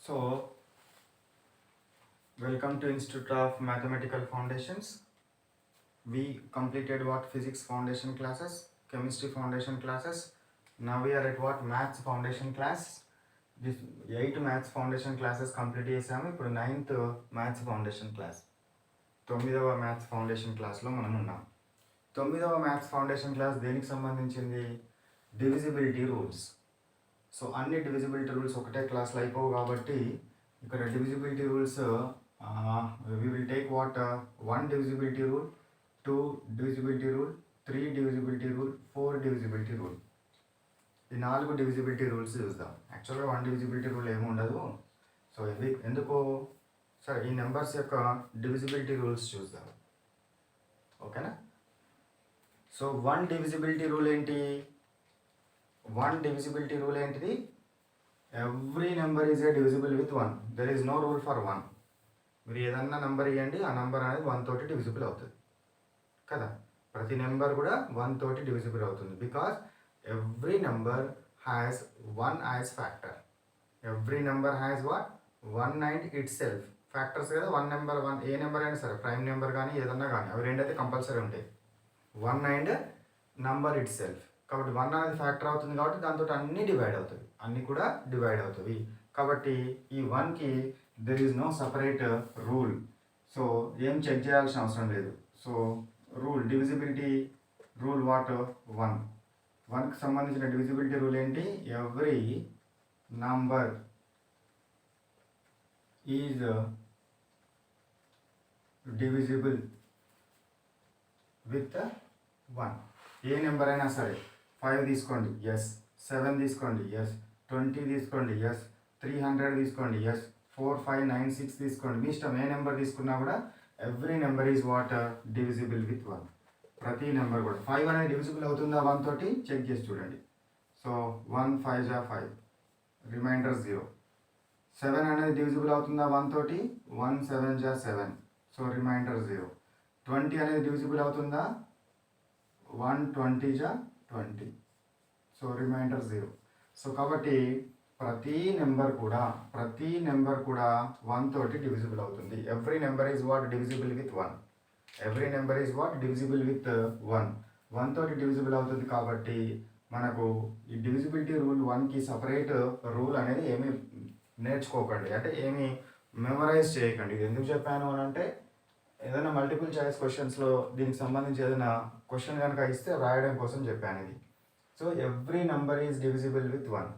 So, welcome to Institute of Mathematical Foundations. We completed what physics foundation classes, chemistry foundation classes. Now we are at what maths foundation class. This 8 maths foundation classes complete చేసాము. ఇప్పుడు 9th maths foundation class. 9వ maths foundation classలో మనం ఉన్నాం. 9వ maths foundation class దేనికి సంబంధించింది? Divisibility rules. So అన్ని divisibility rules ఒకటే క్లాస్లో అయిపోవు కాబట్టి ఇక్కడ divisibility rules we will take what 1 divisibility rule, 2 divisibility rule, 3 divisibility rule, 4 divisibility rule. ఈ 4 divisibility rules చూద్దాం. యాక్చువల్గా 1 divisibility rule ఏమి ఉండదు. సో ఇవి ఎందుకు సరే ఈ నెంబర్స్ యొక్క divisibility rules చూద్దాం. ఓకేనా? సో 1 divisibility rule ఏంటి? 1 divisibility rule ఏంటిది? Every number is a divisible with 1. There is no rule for 1. మీరు ఏదన్నా నెంబర్ ఇవ్వండి, ఆ నెంబర్ అనేది 1 తోటి డివిజిబుల్ అవుతుంది కదా. ప్రతి నెంబర్ కూడా 1 తోటి డివిజిబుల్ అవుతుంది. Because every number has 1 as factor. Every number has what 1 and it self factors కదా. 1 నెంబర్ 1 ఏ నెంబర్ అయినా సరే, ప్రైమ్ నెంబర్ కానీ ఏదన్నా కానీ, అవి రెండైతే కంపల్సరీ ఉంటాయి, 1 అండ్ నంబర్ ఇట్ సెల్ఫ్. కాబట్టి 1 అనేది ఫ్యాక్టర్ అవుతుంది కాబట్టి దాంతో అన్నీ డివైడ్ అవుతుంది, అన్నీ కూడా డివైడ్ అవుతుంది. కాబట్టి ఈ 1కి there is no separate rule. So ఏం చెక్ చేయాల్సిన అవసరం లేదు. So rule divisibility rule what 1కి సంబంధించిన డివిజిబిలిటీ రూల్ ఏంటి? Every number is divisible with 1. ఏ నెంబర్ అయినా సరే, 5 తీసుకోండి ఎస్, 7 తీసుకోండి ఎస్, 20 తీసుకోండి ఎస్, 300 తీసుకోండి ఎస్, 4, 5, 9, 6 తీసుకోండి, మీ ఇష్టం. ఏ నెంబర్ తీసుకున్నా కూడా every number is what divisible with 1. ప్రతి నెంబర్ కూడా 5 అనేది డివిజిబుల్ అవుతుందా 1 తోటి చెక్ చేసి చూడండి. సో 1 5 జా 5, రిమైండర్ 0. 7 అనేది డివిజిబుల్ అవుతుందా 1 తోటి? 1 7 జా 7, సో రిమైండర్ 0. 20 అనేది డివిజిబుల్ అవుతుందా? 1 20 జా 20, సో రిమైండర్ 0. సో కాబట్టి ప్రతి నెంబర్ కూడా 1 తోటి డివిజిబుల్ అవుతుంది. Every number is what divisible with 1. Every number is what divisible with 1 తోటి డివిజిబుల్ అవుతుంది. కాబట్టి మనకు ఈ డివిజిబిలిటీ రూల్ 1కి సపరేట్ రూల్ అనేది ఏమీ నేర్చుకోకండి, అంటే ఏమీ మెమరైజ్ చేయకండి. ఇది ఎందుకు చెప్పాను అని అంటే, ఏదైనా మల్టిపుల్ చాయిస్ క్వశ్చన్స్లో దీనికి సంబంధించి ఏదైనా క్వశ్చన్ కనుక ఇస్తే రాయడం కోసం చెప్పాను ఇది. So every number is divisible with 1.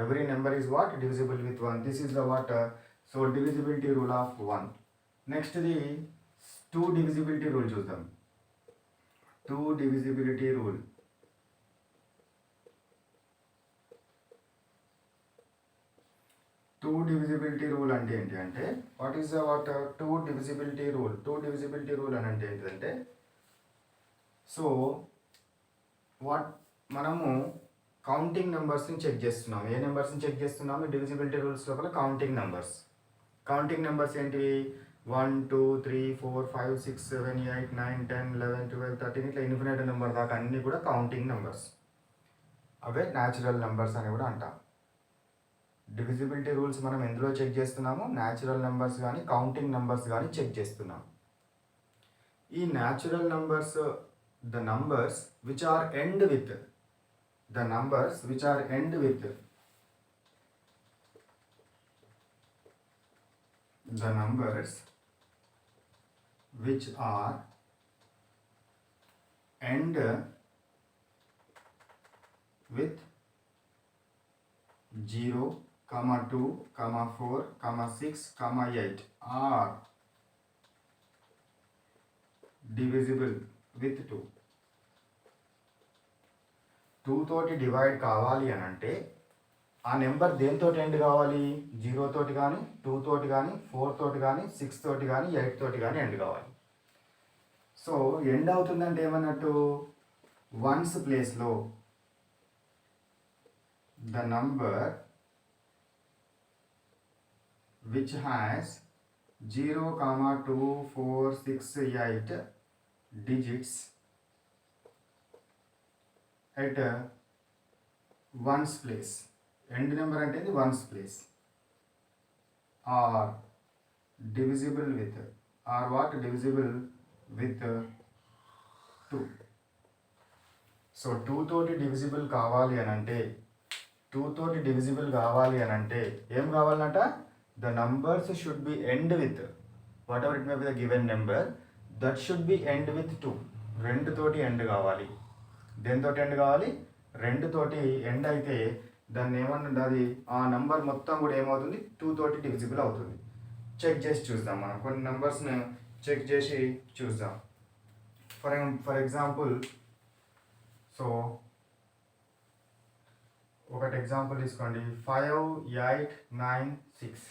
Every number is what? Divisible with 1. This is the what? So divisibility rule of 1. Next the 2 divisibility rule చూద్దాం. 2 divisibility rule. 2 divisibility rule అంటే ఏంటి అంటే, what is the what 2 divisibility rule? 2 divisibility rule అని అంటే ఏంటంటే, so what మనము counting నెంబర్స్ని check చేస్తున్నాం. ఏ నెంబర్స్ని check చేస్తున్నాము? డివిజిబిలిటీ రూల్స్ లోపల కౌంటింగ్ నెంబర్స్. కౌంటింగ్ నెంబర్స్ ఏంటివి? 1 2 3 4 5 6 7 8 9 10 11 12 13 ఇట్లా ఇన్ఫినిట్ నెంబర్ దాకా అన్నీ కూడా కౌంటింగ్ నెంబర్స్. అవే న్యాచురల్ నెంబర్స్ అని కూడా అంటాం. డివిజిబిలిటీ రూల్స్ మనం ఎందులో చెక్ చేస్తున్నాము? న్యాచురల్ నెంబర్స్ కానీ కౌంటింగ్ నెంబర్స్ కానీ చెక్ చేస్తున్నాం. ఈ natural numbers, the numbers which are end with the numbers which are end with the numbers which are end with 0, 2, 4, 6, 8 are divisible with 2. 2 తోటి divide కావాలి అని అంటే ఆ నెంబర్ దేంతో ఎండ్ కావాలి? 0 తోటి కానీ, 2 తోటి కానీ, 4 తోటి కానీ, 6 తోటి కానీ, 8 తోటి కానీ ఎండ్ కావాలి. సో ఎండ్ అవుతుందంటే ఏమన్నట్టు? 1's ప్లేస్లో the number which has 0, 2, 4, 6, 8 digits at 1's place. End number అంటే ఇది 1's place. are divisible with are what divisible with 2. So 2 తోటి డివిజిబుల్ కావాలి అని అంటే 2 తోటి డివిజిబుల్ కావాలి అని అంటే ఏం కావాలన్నట the numbers should be end with whatever it may be the given number that should be end with 2. 2 తోటి ఎండ్ కావాలి. దేంతో ఎండ్ కావాలి? 2 తోటి ఎండ్ అయితే దాన్ని ఏమన్నది ఆ నంబర్ మొత్తం కూడా ఏమవుతుంది 2 తోటి డివిజిబుల్ అవుతుంది. చెక్ చేసి చూద్దాం. మనం కొన్ని నంబర్స్ని చెక్ చేసి చూద్దాం. ఫర్ ఎగ్జాంపుల్ సో ఒకటి ఎగ్జాంపుల్ తీసుకోండి. 5, 8, 9, 6.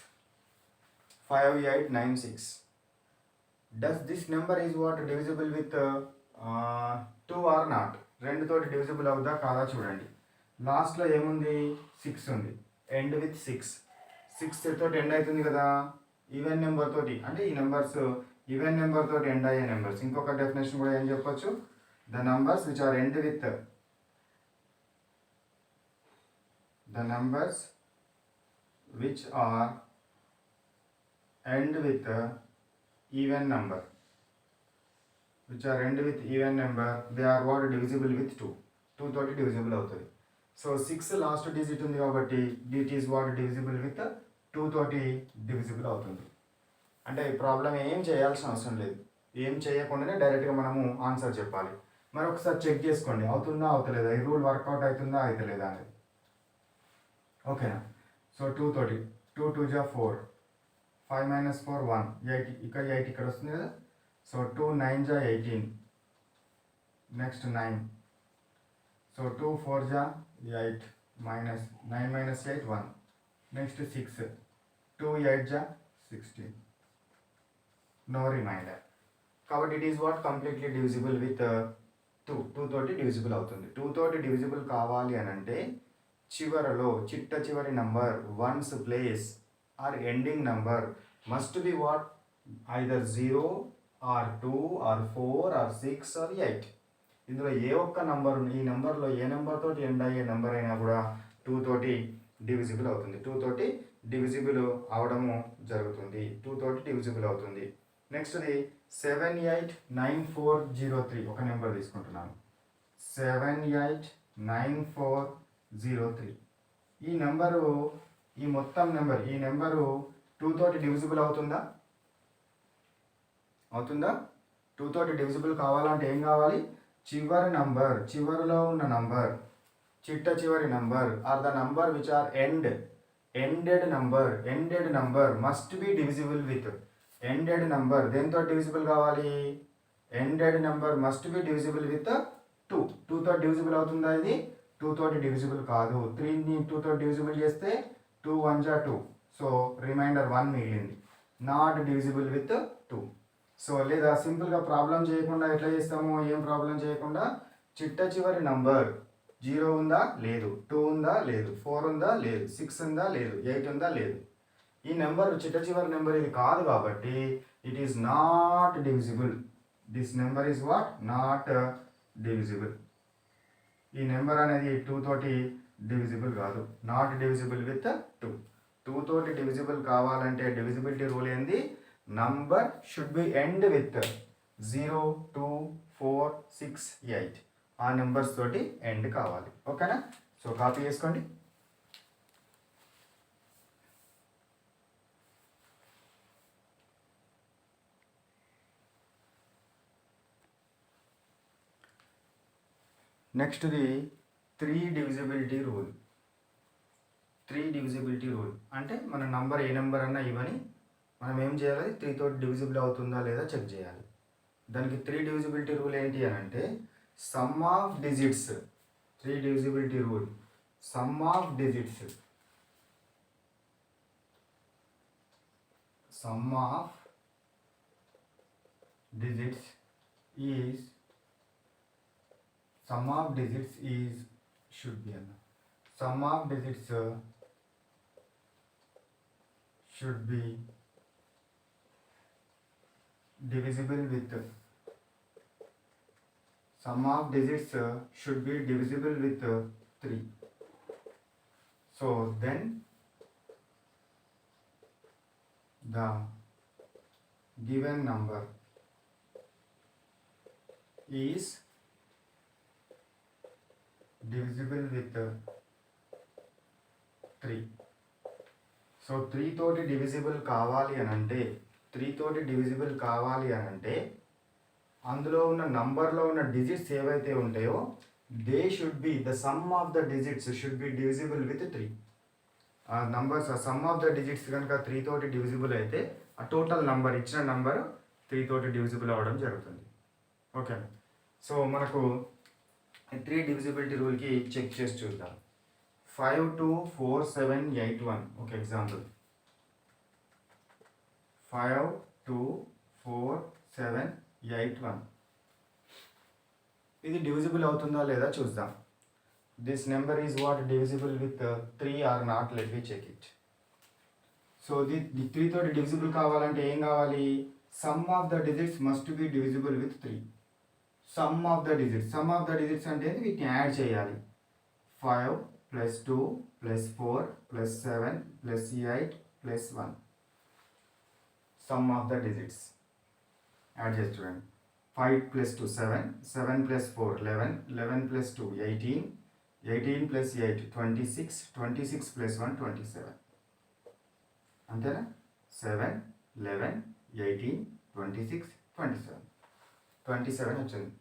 5, 8, 9, 6. Does this number is what divisible with 2 or not? 2 తోటి డివిజిబుల్ అవుదా కాదా చూడండి. లాస్ట్లో ఏముంది? 6 ఉంది. End with 6. 6 తోటి ఎండ్ అవుతుంది కదా, ఈవెన్ నెంబర్ తోటి. అంటే ఈ నెంబర్స్ ఈవెన్ నెంబర్ తోటి ఎండ్ అయ్యే నెంబర్స్. ఇంకొక డెఫినేషన్ కూడా ఏం చెప్పొచ్చు? The numbers which are end with the numbers which are end with even number, which are end with even number, they are what divisible with 2. 2 తోటి divisible అవుతుంది. So 6 last digit ఉంది కాబట్టి it is what divisible with 2 తోటి divisible అవుతుంది. అంటే ఈ problem ఏం చేయాల్సిన అవసరం లేదు. ఏం చేయకుండానే డైరెక్ట్గా మనము ఆన్సర్ చెప్పాలి. మరి ఒకసారి చెక్ చేసుకోండి, అవుతుందా అవుతలేదా, ఈ రూల్ వర్కౌట్ అవుతుందా అవుతలేదా అనేది. ఓకేనా? సో 2 తోటి 2 2 జా 4, 5 - 4 1, 8 ఇక్కడ 8 ఇక్కడ వస్తుంది కదా. సో 2 9 జా 18, నెక్స్ట్ 9. సో 2 4 జా 8, -9 - 8 1, నెక్స్ట్ 6, 2 8 జా 16. No remainder. కాబట్టి it is what completely divisible with 2 తోటి డివిజిబుల్ అవుతుంది. 2 తోటి డివిజిబుల్ కావాలి అని అంటే చివరలో చిట్ట చివరి number once place or ending number must be what either 0 or 2 or 4 or 6 or 8. ఇందులో ఏ ఒక్క నంబర్, ఈ నెంబర్లో ఏ నెంబర్ తోటి ఎండ్ అయ్యే నెంబర్ అయినా కూడా 2 తోటి డివిజిబుల్ అవుతుంది. 2 తోటి డివిజిబుల్ అవడము జరుగుతుంది. 2 తోటి డివిజిబుల్ అవుతుంది. నెక్స్ట్ది 7 8 9 4 0 3. ఒక నెంబర్ తీసుకుంటున్నాను. 7 8 9 4 0 3. ఈ నెంబరు, ఈ మొత్తం నెంబర్, ఈ నెంబరు 2 తోటి డివిజిబుల్ అవుతుందా? అవుతుందా? 2 తోటి డివిజిబుల్ కావాలంటే ఏం కావాలి? చివరి నంబర్, చివరిలో ఉన్న నంబర్, చిట్ట చివరి number or the number which are ended number must be divisible with. Ended number దేంతో డివిజిబుల్ కావాలి? Ended number must be divisible with 2. 2 తోటి డివిజిబుల్ అవుతుందా? ఇది 2 తోటి డివిజిబుల్ కాదు. 3ని 2 తోటి డివిజిబుల్ చేస్తే 2 1 జా 2. సో రిమైండర్ 1 మిగిలింది. Not divisible with 2. సో లేదా సింపుల్గా ప్రాబ్లం చేయకుండా ఎట్లా చేస్తాము? ఏం ప్రాబ్లం చేయకుండా చిట్ట చివరి నంబర్ 0 ఉందా లేదు, 2 ఉందా లేదు, 4 ఉందా లేదు, 6 ఉందా లేదు, 8 ఉందా లేదు. ఈ నెంబర్ చిట్ట చివరి నెంబర్ ఇది కాదు కాబట్టి it is not divisible. This number is what not divisible. ఈ నెంబర్ అనేది 2 తోటి డివిజిబుల్ కాదు. Not divisible with 2. 2 తోటి డివిజిబుల్ కావాలంటే డివిజిబిలిటీ రూల్ ఏంది? Number should be end with 0 2 4 6 8. ఆ నెంబర్స్ తోటి ఎండ్ కావాలి. ఓకేనా? సో కాపీ చేసుకోండి. నెక్స్ట్ది 3 డివిజిబిలిటీ రూల్. 3 డివిజిబిలిటీ రూల్ అంటే మన నంబర్ ఏ నెంబర్ అన్నా ఇవ్వని మనం ఏం చేయాలి? 3 తోటి డివిజిబుల్ అవుతుందా లేదా చెక్ చేయాలి. దానికి 3 డివిజిబిలిటీ రూల్ ఏంటి అని అంటే some of digits. 3 divisibility rule some of digits, some of digits is sum of digits is should be sum of digits should be divisible with sum of digits should be divisible with 3. So then the given number is divisible with 3. So 3 తోటి divisible కావాలి అని అంటే 3 తోటి divisible కావాలి అని అంటే అందులో ఉన్న నంబర్లో ఉన్న డిజిట్స్ ఏవైతే ఉంటాయో they should be the sum of the digits should be divisible with 3. ఆ నంబర్స్ ఆ సమ్ ఆఫ్ ద డిజిట్స్ కనుక 3 తోటి డివిజిబుల్ అయితే ఆ టోటల్ నంబర్ ఇచ్చిన నంబర్ 3 తోటి డివిజిబుల్ అవ్వడం జరుగుతుంది. ఓకే, సో మనకు 3 డివిజిబిలిటీ రూల్కి చెక్ చేసి చూద్దాం. 5 2 4 7 8 1 ఒక ఎగ్జాంపుల్. 5 2 4 7 8 1 ఇది డివిజిబుల్ అవుతుందా లేదా చూద్దాం. This number is what divisible with 3 or not, let me check it. So the 3 తోటి డివిజిబుల్ కావాలంటే ఏం కావాలి? Sum of the digits must be divisible with 3. Sum of the digits అంటే వీటిని యాడ్ చేయాలి. 5 plus 2 plus 4 plus 7 plus 8 plus 1. Sum of the digits. Add చేసి చూడండి. 5 plus 2 7, 7 plus 4 11, 11 plus 2 18, 18 plus 8 26, 26 plus 1 27. అంతేనా? 7 11 18 26 27 27 వచ్చింది.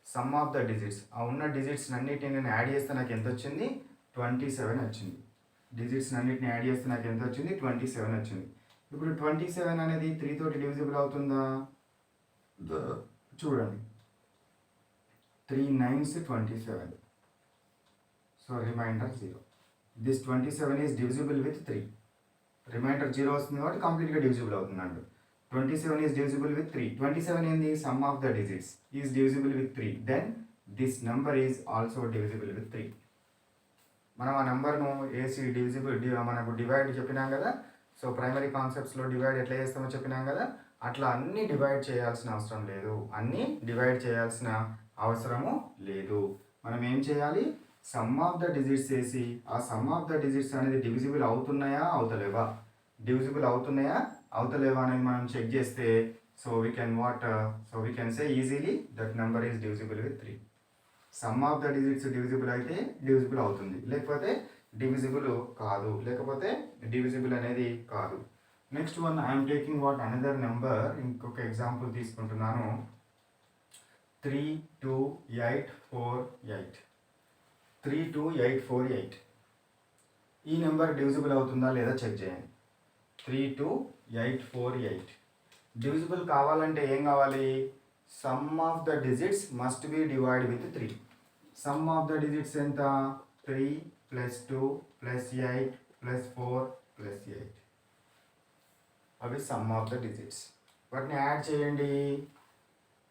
సమ్ ఆఫ్ ద డిజిట్స్, ఆ ఉన్న digits అన్నిటిని నేను యాడ్ చేస్తే నాకు ఎంత వచ్చింది? 27 వచ్చింది. డిజిట్స్ అన్నిటిని యాడ్ చేస్తే నాకు ఎంత వచ్చింది? 27 వచ్చింది. ఇప్పుడు 27 అనేది 3 తోటి డివిజిబుల్ అవుతుందా? చూడండి, 3 9s 27. So remainder 0. This 27 is divisible with 3. Remainder 0 వస్తుంది కాబట్టి కంప్లీట్గా డివిజిబుల్ అవుతుంది అండి. 27 ఈజ్ డివిజిబుల్ విత్ 3. 27 ఏంది? Sum of the digits is divisible with 3. Then this number is also divisible with 3. మనం ఆ నెంబర్ను ఏసీ మనకు డివైడ్ చెప్పినాం కదా. సో ప్రైమరీ కాన్సెప్ట్స్లో డివైడ్ ఎట్లా చేస్తామో చెప్పినాం కదా. అట్లా అన్నీ డివైడ్ చేయాల్సిన అవసరం లేదు. మనం ఏం చేయాలి? సమ్ ఆఫ్ ద డిజిట్స్ వేసి ఆ సమ్ ఆఫ్ ద డిజిట్స్ అనేది డివిజిబుల్ అవుతున్నాయా అవుతలేవా అనేది మనం చెక్ చేస్తే so we can say easily that number is divisible with 3. Sum of the digits divisible అయితే డివిజిబుల్ అవుతుంది, లేకపోతే డివిజిబుల్ అనేది కాదు. Next one I'm taking what another number. ఇంకొక ఎగ్జాంపుల్ తీసుకుంటున్నాను. 3 2 8 4 8. 3 2 8 4 8 ఈ నెంబర్ డివిజిబుల్ అవుతుందా లేదా చెక్ చేయండి. 3 2 8 4 8 డివిజిబుల్ కావాలంటే ఏం కావాలి? Sum of the digits must be divide with 3. Sum of the digits ఎంత? 3 ప్లస్ 2 ప్లస్ 8 ప్లస్ 4 ప్లస్ 8. అవి సమ్ ఆఫ్ ద డిజిట్స్. వాటిని యాడ్ చేయండి.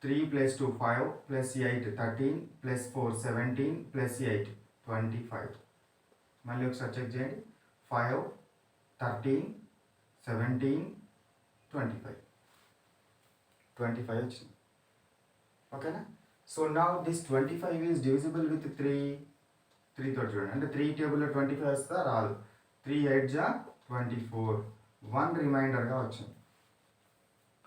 3 ప్లస్ 2 5 ప్లస్ 8 13 ప్లస్ 4 17 ప్లస్ 8 25. మళ్ళీ ఒకసారి చెక్ చేయండి. 5 13 17 25 వచ్చింది. ఓకేనా? So now this 25 is divisible with 3 తోటి చూడండి. అంటే 3 టేబుల్లో 25 వస్తా రాదు. 3 8 జా 24. 1 రిమైండర్గా వచ్చింది.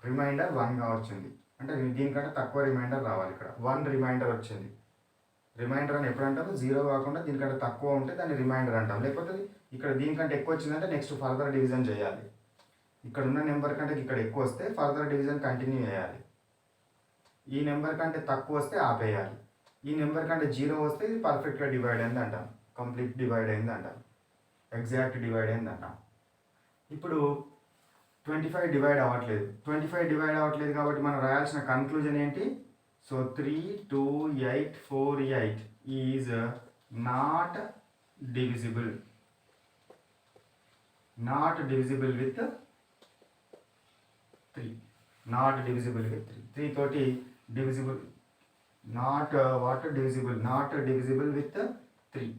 రిమైండర్ 1గా వచ్చింది. అంటే దీనికంటే తక్కువ రిమైండర్ రావాలి. ఇక్కడ 1 రిమైండర్ వచ్చింది. రిమైండర్ అని ఎప్పుడు అంటారు? 0 కాకుండా దీనికంటే తక్కువ ఉంటే దాన్ని రిమైండర్ అంటాం. లేకపోతే ఇక్కడ దీనికంటే ఎక్కువ వచ్చిందంటే నెక్స్ట్ ఫర్దర్ డివిజన్ చేయాలి. ఇక్కడ ఉన్న నెంబర్ కంటే ఇక్కడ ఎక్కువ వస్తే ఫర్దర్ డివిజన్ కంటిన్యూ చేయాలి. ఈ నెంబర్ కంటే తక్కువ వస్తే ఆపేయాలి. ఈ నెంబర్ కంటే 0 వస్తే ఇది పర్ఫెక్ట్గా డివైడ్ అయింది అంటాం. కంప్లీట్ డివైడ్ అయింది అంటాం. ఎగ్జాక్ట్ డివైడ్ అయింది అంటాం. ఇప్పుడు 25 డివైడ్ అవ్వట్లేదు కాబట్టి మనం రాయాల్సిన కన్క్లూజన్ ఏంటి? So 3 2 8 4 8 is not divisible with 3. 3 తోటి డివిజిబుల్ నాట్ డివిజిబుల్ విత్ 3.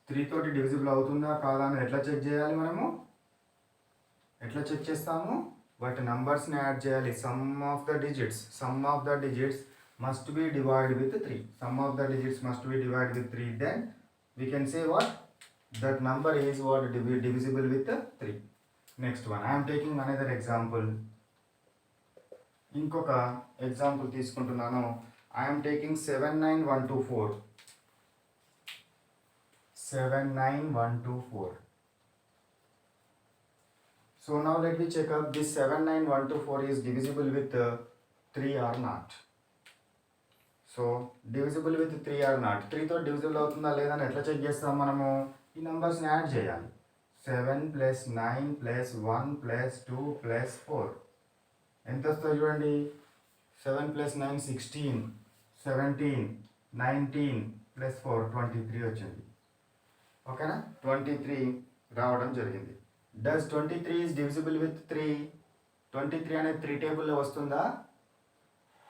3 తోటి డివిజిబుల్ అవుతుందా కాదా అని ఎట్లా చెక్ చేయాలి? మనము ఎట్లా చెక్ చేస్తాము? వాటి నంబర్స్ని యాడ్ చేయాలి. Sum of the digits must be divide with 3. Then we can say what that number is what divisible with 3. Next one, I am taking another example. ఇంకొక ఎగ్జాంపుల్ తీసుకుంటున్నాను. I am taking 79124. 79124. So now let me check up this 79124 is divisible with 3 or not. So divisible with 3 or not. 3తో divisible అవుతుందా లేదా అని ఎట్లా check చేస్తాం మనము? ఈ నెంబర్స్ని యాడ్ చేయాలి. 7 + 9 + 1 + 2 + 4 ఎంత వస్తుంది చూడండి. 7 + 9 16, 17, 19 + 4 23 వచ్చింది. ఓకేనా? 23 రావడం జరిగింది. Does 23 is divisible with 3? 23 అనేది 3 టేబుల్లో వస్తుందా?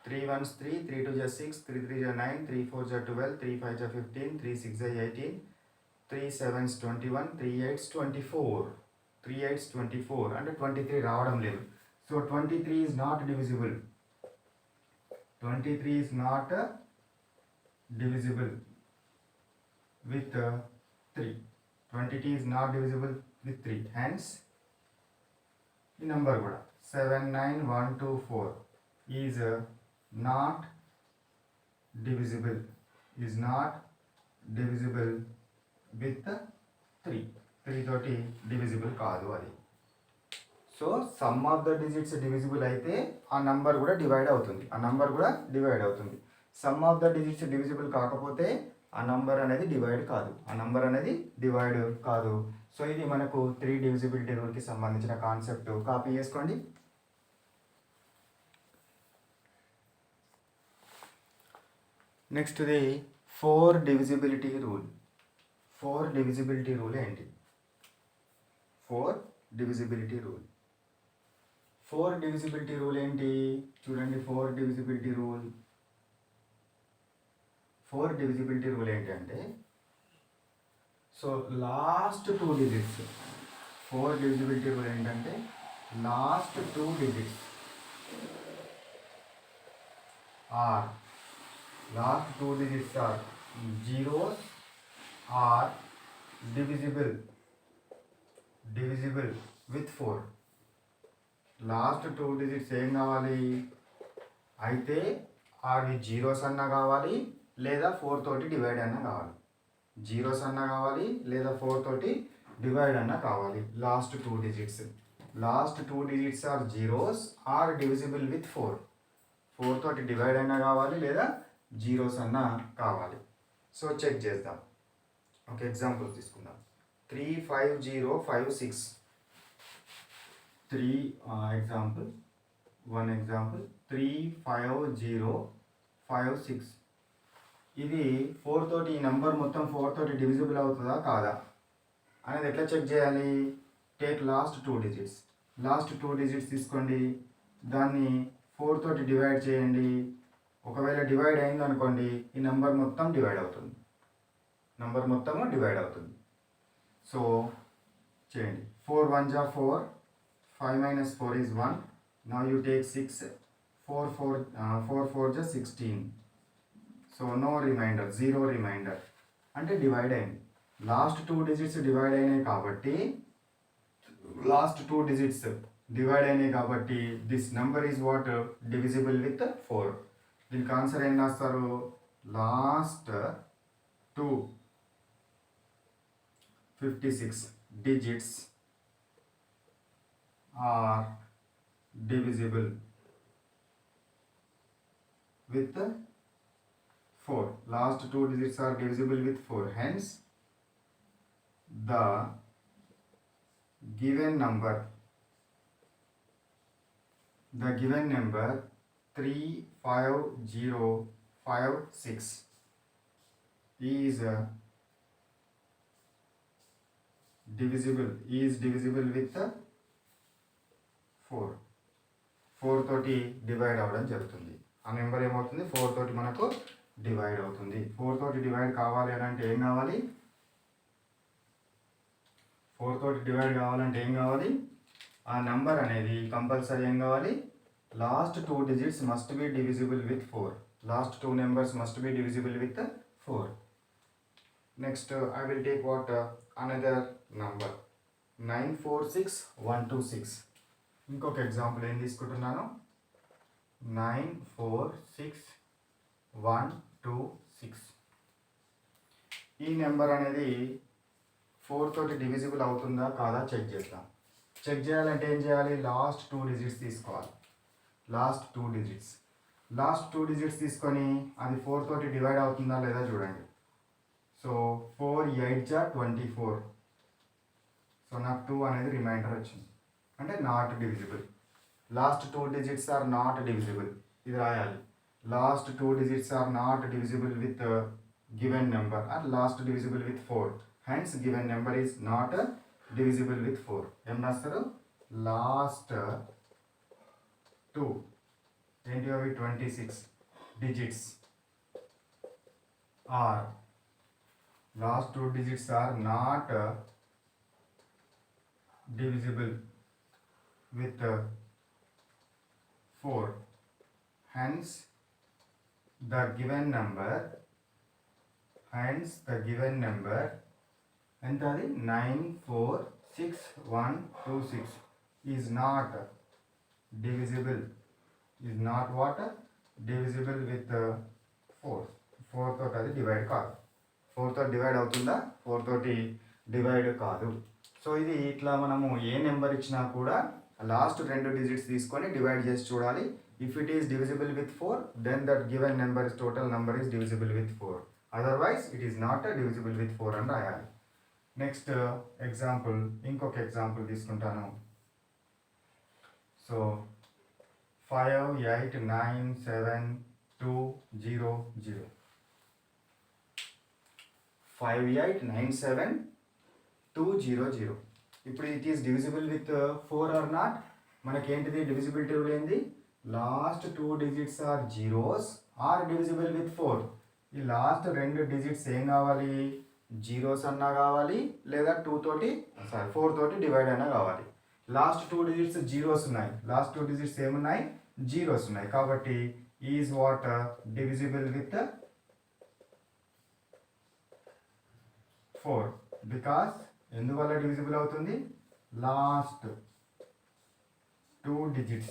3 1s 3, 3 2s 6, 3 3s 9, 3 4s 12, 3 5s 15, 3 6s 18, 3 7s 21, 3 8s 24, 3 8s 24 అంటే 23 రావడం లేదు. So 23 is not divisible. 23 is not divisible with 3. 23 is not divisible with 3. Hence ఈ నెంబర్ కూడా 79124 is not divisible with 3. 3 తోటి divisible కాదు అది. So some of the digits divisible అయితే ఆ నంబర్ కూడా డివైడ్ అవుతుంది. Some of the digits divisible కాకపోతే ఆ నంబర్ అనేది డివైడ్ కాదు. సో ఇది మనకు 3 డివిజిబిలిటీ రూల్కి సంబంధించిన కాన్సెప్ట్. కాపీ చేసుకోండి. Next the 4 divisibility rule. 4 divisibility rule ఏంటి? 4 డివిజిబిలిటీ రూల్. 4 డివిజిబిలిటీ రూల్ ఏంటి చూడండి. 4 డివిజిబిలిటీ రూల్ ఏంటి అంటే, so last 2 digits. 4 divisibility rule ఏంటంటే last 2 digits or zeros are divisible with 4. Last 2 digits ఏం కావాలి? అయితే అవి జీరోస్ అన్నా కావాలి లేదా 4 తోటి డివైడ్ అన్నా కావాలి. జీరోస్ అన్నా కావాలి లేదా 4 తోటి డివైడ్ అన్నా కావాలి. Last 2 digits are zeros are divisible with 4. 4 తోటి డివైడ్ అయినా కావాలి లేదా జీరోస్ అన్నా కావాలి. సో చెక్ చేద్దాం. ఒక ఎగ్జాంపుల్ తీసుకుందాం. 35056. 35056. ఇది 4 తోటి ఈ నెంబర్ మొత్తం 4 తోటి డివిజిబుల్ అవుతుందా కాదా అనేది ఎట్లా చెక్ చేయాలి? టేక్ లాస్ట్ 2 డిజిట్స్ తీసుకోండి. దాన్ని 4 తోటి డివైడ్ చేయండి. ఒకవేళ డివైడ్ అయింది అనుకోండి, ఈ నెంబర్ మొత్తం డివైడ్ అవుతుంది. సో చేయండి. 4 1s are 4, 5 minus 4 is 1. Now you take 6, 4 4s are 16. So no remainder, 0 remainder అంటే డివైడ్ అయింది. లాస్ట్ 2 డిజిట్స్ డివైడ్ అయినాయి కాబట్టి this number is what divisible with 4. దీనికి ఆన్సర్ ఏం రాస్తారు? Last 256 digits are divisible with 4. Last 2 digits are divisible with 4. Hence, the given number 35056 is divisible with 4. 4 తోటి divide అవ్వడం జరుగుతుంది. ఆ నెంబర్ ఏమవుతుంది? 4 తోటి మనకు డివైడ్ అవుతుంది. 4 తోటి డివైడ్ కావాలి అని అంటే ఏం కావాలి? 4 తోటి డివైడ్ కావాలంటే ఏం కావాలి? ఆ నెంబర్ అనేది కంపల్సరీ ఏం కావాలి? Last 2 digits must be divisible with 4. Last 2 numbers must be divisible with 4. Next I will take what another number 946126. ఇంకొక ఎగ్జాంపుల్ ఏం తీసుకుంటున్నాను 946126. ఈ నెంబర్ అనేది 4 తోటి డివిజిబుల్ అవుతుందా కాదా చెక్ చేద్దాం. చెక్ చేయాలంటే ఏం చేయాలి, లాస్ట్ 2 డిజిట్స్ తీసుకోవాలి. లాస్ట్ 2 డిజిట్స్ తీసుకొని అది 4 తోటి డివైడ్ అవుతుందా లేదా చూడండి. సో 4 8 జా 24. సో నాకు 2 అనేది రిమైండర్ వచ్చింది, అంటే not divisible. Last 2 digits are not divisible, ఇది రాయాలి. Last 2 digits are not divisible with given number or last divisible with 4. Hence given number is not divisible with 4. ఏం రాస్తారు, లాస్ట్ 2 ఏంటి అవి 26 digits are last 2 digits are not divisible with 4. Hence the given number ఎంత అది 946126 is not divisible, is not what divisible with 4. 4 తోటి అది divide కాదు. 4 తోటి డివైడ్ అవుతుందా, 4 తోటి డివైడ్ కాదు. సో ఇది ఇట్లా మనము ఏ నెంబర్ ఇచ్చినా కూడా లాస్ట్ 2 digits తీసుకొని డివైడ్ చేసి చూడాలి. If it is divisible with 4, then that given number is total number is divisible with 4. Otherwise, it is not divisible with 4 and రాయాలి. నెక్స్ట్ ఎగ్జాంపుల్, ఇంకొక ఎగ్జాంపుల్ తీసుకుంటాను. సో 58972000. 58972000. ఇప్పుడు it is divisible with 4 or not. మనకేంటిది divisibility rule ఏంది, last 2 digits are zeros are divisible with 4. ఈ last 2 digits ఏం కావాలి, zeros అన్నా కావాలి లేదా 4 తోటి డివైడ్ అయినా కావాలి. లాస్ట్ 2 digits జీరోస్ ఉన్నాయి, లాస్ట్ 2 digits ఏమున్నాయి, జీరోస్ ఉన్నాయి. కాబట్టి is what divisible with 4. Because ఎందువల్ల డివిజిబుల్ అవుతుంది, last 2 digits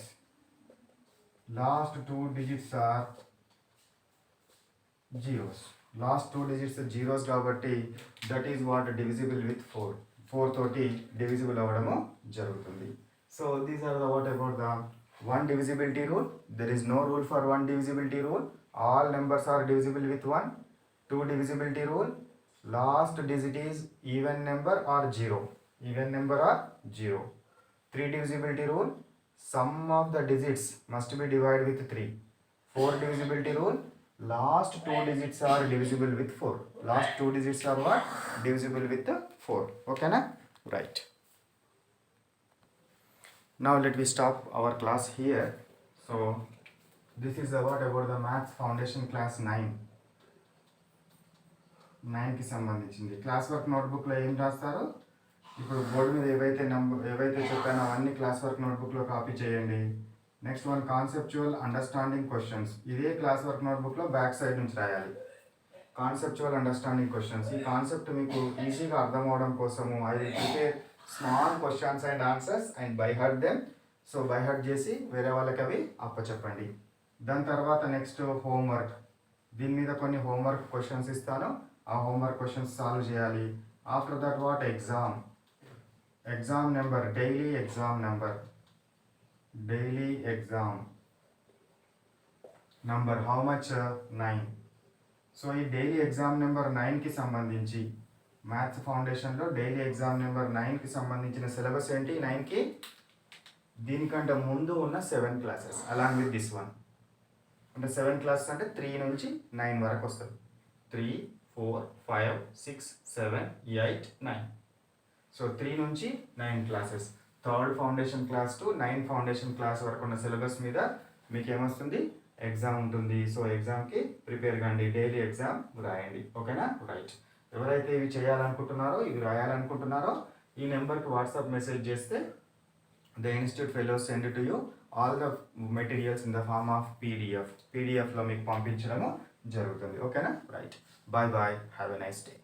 are zeros. Last 2 digits are zeros కాబట్టి that is what divisible with 4. 4 తోటి divisible అవ్వడము జరుగుతుంది. So these are the what about the one divisibility rule. There is no rule for one divisibility rule. All numbers are divisible with 1. 2 divisibility rule. Last digit is even number or 0. Even number or 0. 3 divisibility rule. Sum of the digits must be divided with 3. 4 divisibility rule. Last 2 digits are divisible with 4. Last 2 digits are what? Divisible with 4. Okay na? Right. Now let me stop our class here. So this is what about the maths foundation class 9. 9 కి సంబంధించింది. Class work నోట్బుక్లో ఏం రాస్తారు, ఇప్పుడు board మీద ఏవైతే చెప్పానో అవన్నీ class work నోట్బుక్లో copy చేయండి. Next one conceptual understanding questions. ఇదే క్లాస్ వర్క్ నోట్బుక్లో బ్యాక్ సైడ్ నుంచి రాయాలి. Conceptual understanding questions. ఈ కాన్సెప్ట్ మీకు ఈజీగా అర్థం అవడం కోసము I will prepare small questions and answers and by heart them. So by heart చేసి వేరే వాళ్ళకి అవి అప్పచెప్పండి. దాని తర్వాత నెక్స్ట్ హోంవర్క్. దీని మీద కొన్ని హోంవర్క్ క్వశ్చన్స్ ఇస్తాను, ఆ హోంవర్క్ క్వశ్చన్స్ సాల్వ్ చేయాలి. After that what exam number, daily exam number how much 9. So ఈ డైలీ ఎగ్జామ్ నెంబర్ 9కి సంబంధించి మ్యాథ్స్ ఫౌండేషన్లో డైలీ ఎగ్జామ్ నెంబర్ 9కి సంబంధించిన సిలబస్ ఏంటి, 9కి దీనికంటే ముందు ఉన్న 7 classes along with this one. అంటే 7 classes అంటే 3 నుంచి 9 వరకు వస్తుంది. 3, 4, 5, 6, 7, 8, 9. సో 3 నుంచి 9 classes. 3rd foundation class to 9 foundation class వరకు ఉన్న సిలబస్ మీద మీకు ఏమొస్తుంది, ఎగ్జామ్ ఉంటుంది. సో ఎగ్జామ్కి ప్రిపేర్ కండి, డైలీ ఎగ్జామ్ రాయండి. ఓకేనా? రైట్. ఎవరైతే ఇవి చేయాలనుకుంటున్నారో, ఇవి రాయాలనుకుంటున్నారో ఈ నెంబర్కి వాట్సాప్ మెసేజ్ చేస్తే the institute fellows send to you all the materials in the form of పీడిఎఫ్లో మీకు పంపించడము జరుగుతుంది. ఓకేనా? Right. Bye bye. Have a nice day.